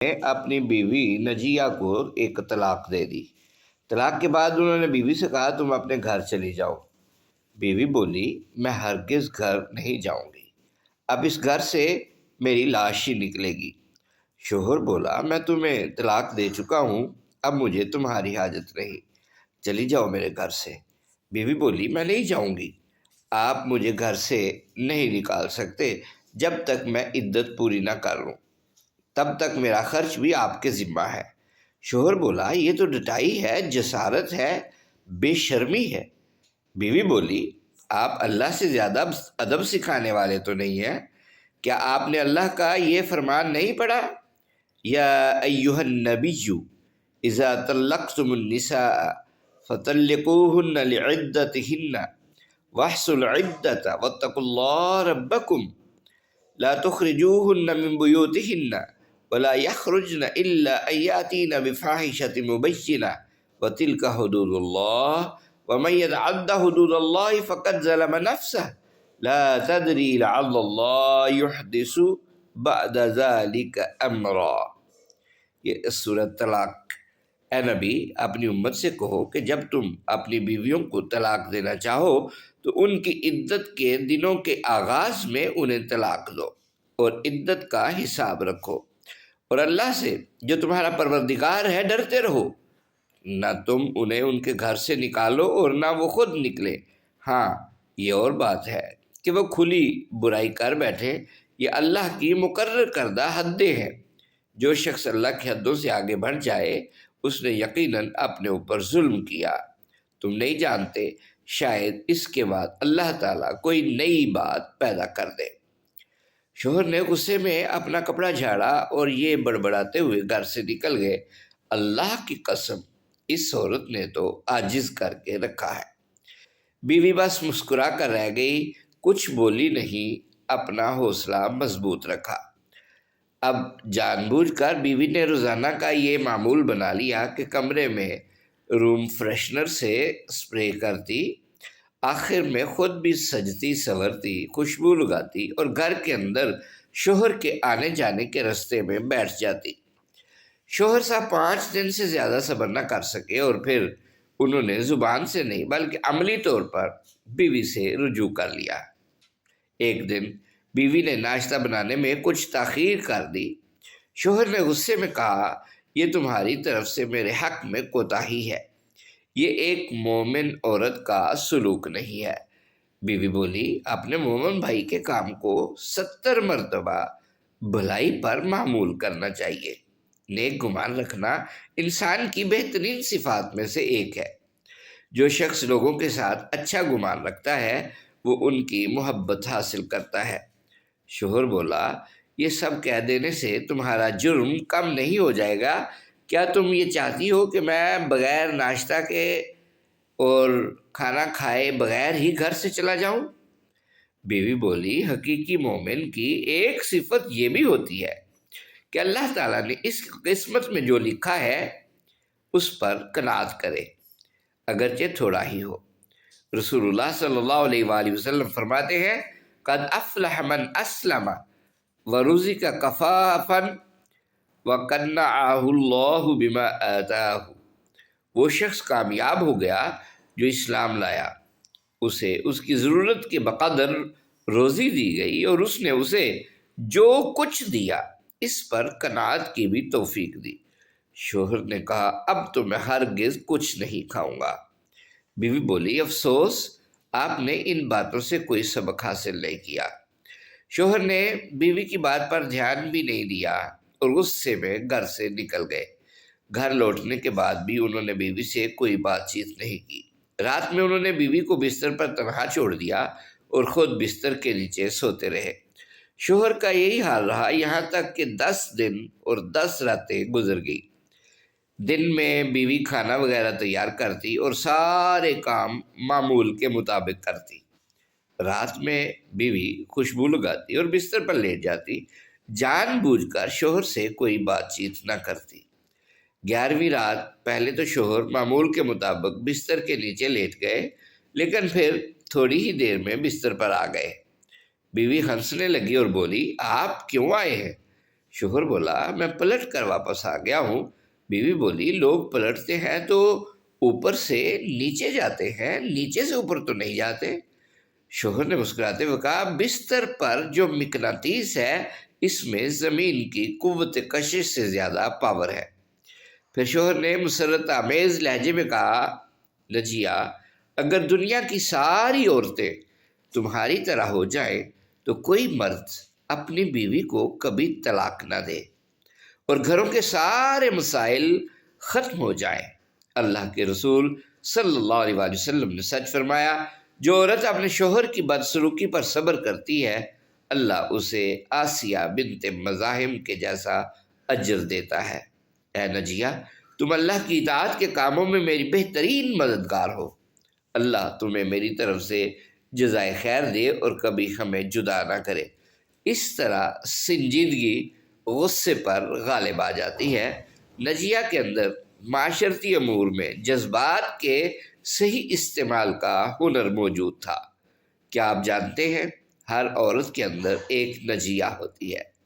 نے اپنی بیوی نجیہ کو ایک طلاق دے دی۔ طلاق کے بعد انہوں نے بیوی سے کہا تم اپنے گھر چلی جاؤ۔ بیوی بولی میں ہرگز گھر نہیں جاؤں گی، اب اس گھر سے میری لاش ہی نکلے گی۔ شوہر بولا میں تمہیں طلاق دے چکا ہوں، اب مجھے تمہاری حاجت نہیں، چلی جاؤ میرے گھر سے۔ بیوی بولی میں نہیں جاؤں گی، آپ مجھے گھر سے نہیں نکال سکتے جب تک میں عدت پوری نہ کر لوں، تب تک میرا خرچ بھی آپ کے ذمہ ہے۔ شوہر بولا یہ تو ڈٹائی ہے، جسارت ہے، بے شرمی ہے۔ بیوی بولی آپ اللہ سے زیادہ ادب سکھانے والے تو نہیں ہیں، کیا آپ نے اللہ کا یہ فرمان نہیں پڑھا؟ یا ایہا النبی اذا طلقتم النساء فطلقوہن لعدتہن واحصوا العدة واتقوا اللہ ربکم لا تخرجوهن من بيوتهن ولا يخرجن إلا أن يأتين بفاحشة مبينة وتلك حدود الله ومن يتعد حدود الله فقد ظلم نفسه لا تدري لعل الله يحدث بعد ذلك امرا۔ یہ سورۃ طلاق۔ اے نبی اپنی امت سے کہو کہ جب تم اپنی بیویوں کو طلاق دینا چاہو تو ان کی عدت کے دنوں کے آغاز میں انہیں طلاق دو اور عدت کا حساب رکھو، اور اللہ سے جو تمہارا پروردگار ہے ڈرتے رہو۔ نہ تم انہیں ان کے گھر سے نکالو اور نہ وہ خود نکلے۔ ہاں یہ اور بات ہے کہ وہ کھلی برائی کر بیٹھے، یہ اللہ کی مقرر کردہ حدیں ہیں۔ جو شخص اللہ کی حدوں سے آگے بڑھ جائے اس نے یقیناً اپنے اوپر ظلم کیا۔ تم نہیں جانتے شاید اس کے بعد اللہ تعالیٰ کوئی نئی بات پیدا کر دے۔ شوہر نے غصے میں اپنا کپڑا جھاڑا اور یہ بڑبڑاتے ہوئے گھر سے نکل گئے، اللہ کی قسم اس عورت نے تو عاجز کر کے رکھا ہے۔ بیوی بس مسکرا کر رہ گئی، کچھ بولی نہیں، اپنا حوصلہ مضبوط رکھا۔ اب جان بوجھ کر بیوی نے روزانہ کا یہ معمول بنا لیا کہ کمرے میں روم فریشنر سے اسپرے کرتی، آخر میں خود بھی سجتی سنورتی، خوشبو لگاتی اور گھر کے اندر شوہر کے آنے جانے کے رستے میں بیٹھ جاتی۔ شوہر صاحب 5 دن سے زیادہ صبر نہ کر سکے اور پھر انہوں نے زبان سے نہیں بلکہ عملی طور پر بیوی سے رجوع کر لیا۔ ایک دن بیوی نے ناشتہ بنانے میں کچھ تاخیر کر دی۔ شوہر نے غصے میں کہا یہ تمہاری طرف سے میرے حق میں کوتاہی ہے، یہ ایک مومن عورت کا سلوک نہیں ہے۔ بیوی بولی اپنے مومن بھائی کے کام کو 70 مرتبہ بھلائی پر معمول کرنا چاہیے۔ نیک گمان رکھنا انسان کی بہترین صفات میں سے ایک ہے۔ جو شخص لوگوں کے ساتھ اچھا گمان رکھتا ہے وہ ان کی محبت حاصل کرتا ہے۔ شوہر بولا یہ سب کہہ دینے سے تمہارا جرم کم نہیں ہو جائے گا، کیا تم یہ چاہتی ہو کہ میں بغیر ناشتہ کے اور کھانا کھائے بغیر ہی گھر سے چلا جاؤں؟ بیوی بولی حقیقی مومن کی ایک صفت یہ بھی ہوتی ہے کہ اللہ تعالیٰ نے اس قسمت میں جو لکھا ہے اس پر قناعت کرے، اگرچہ تھوڑا ہی ہو۔ رسول اللہ صلی اللہ علیہ وآلہ وسلم فرماتے ہیں قد افلح من اسلم ورزق کفافا وقنعہ اللہ بما آتاہ۔ وہ شخص کامیاب ہو گیا جو اسلام لایا، اسے اس کی ضرورت کے بقدر روزی دی گئی اور اس نے اسے جو کچھ دیا اس پر قناعت کی بھی توفیق دی۔ شوہر نے کہا اب تو میں ہرگز کچھ نہیں کھاؤں گا۔ بیوی بولی افسوس آپ نے ان باتوں سے کوئی سبق حاصل نہیں کیا۔ شوہر نے بیوی کی بات پر دھیان بھی نہیں دیا اور غصے میں گھر سے نکل گئے۔ گھر لوٹنے کے بعد بھی انہوں نے بیوی سے کوئی بات چیت نہیں کی۔ رات میں انہوں نے بیوی کو بستر پر تنہا چھوڑ دیا اور خود بستر کے نیچے سوتے رہے۔ شوہر کا یہی حال رہا یہاں تک کہ 10 دن اور 10 راتیں گزر گئی۔ دن میں بیوی کھانا وغیرہ تیار کرتی اور سارے کام معمول کے مطابق کرتی۔ رات میں بیوی خوشبو لگاتی اور بستر پر لیٹ جاتی، جان بوجھ کر شوہر سے کوئی بات چیت نہ کرتی۔ 11ویں رات پہلے تو شوہر معمول کے مطابق بستر کے نیچے لیٹ گئے، لیکن پھر تھوڑی ہی دیر میں بستر پر آ گئے۔ بیوی ہنسنے لگی اور بولی آپ کیوں آئے ہیں؟ شوہر بولا میں پلٹ کر واپس آ گیا ہوں۔ بیوی بولی لوگ پلٹتے ہیں تو اوپر سے نیچے جاتے ہیں، نیچے سے اوپر تو نہیں جاتے۔ شوہر نے مسکراتے ہوئے کہا بستر پر جو مقناطیس ہے اس میں زمین کی قوت کشش سے زیادہ پاور ہے۔ پھر شوہر نے مسرت آمیز لہجے میں کہا نجیہ اگر دنیا کی ساری عورتیں تمہاری طرح ہو جائیں تو کوئی مرد اپنی بیوی کو کبھی طلاق نہ دے اور گھروں کے سارے مسائل ختم ہو جائیں۔ اللہ کے رسول صلی اللہ علیہ وآلہ وسلم نے سچ فرمایا، جو عورت اپنے شوہر کی بدسلوکی پر صبر کرتی ہے اللہ اسے آسیہ بنت مزاحم کے جیسا اجر دیتا ہے۔ اے نجیہ تم اللہ کی اطاعت کے کاموں میں میری بہترین مددگار ہو۔ اللہ تمہیں میری طرف سے جزائے خیر دے اور کبھی ہمیں جدا نہ کرے۔ اس طرح سنجیدگی غصے پر غالب آ جاتی ہے۔ نجیہ کے اندر معاشرتی امور میں جذبات کے صحیح استعمال کا ہنر موجود تھا۔ کیا آپ جانتے ہیں ہر عورت کے اندر ایک نجیہ ہوتی ہے۔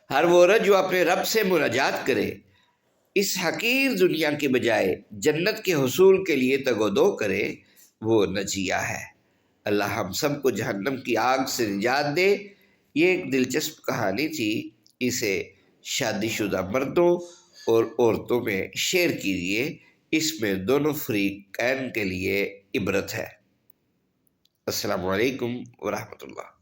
ہر وہ عورت جو اپنے رب سے مناجات کرے، اس حقیر دنیا کے بجائے جنت کے حصول کے لیے تگ و دو کرے، وہ نجیہ ہے۔ اللہ ہم سب کو جہنم کی آگ سے نجات دے۔ یہ ایک دلچسپ کہانی تھی، اسے شادی شدہ مردوں اور عورتوں میں شیئر کیجیے، اس میں دونوں فریقین کے لیے عبرت ہے۔ السلام علیکم ورحمۃ اللہ۔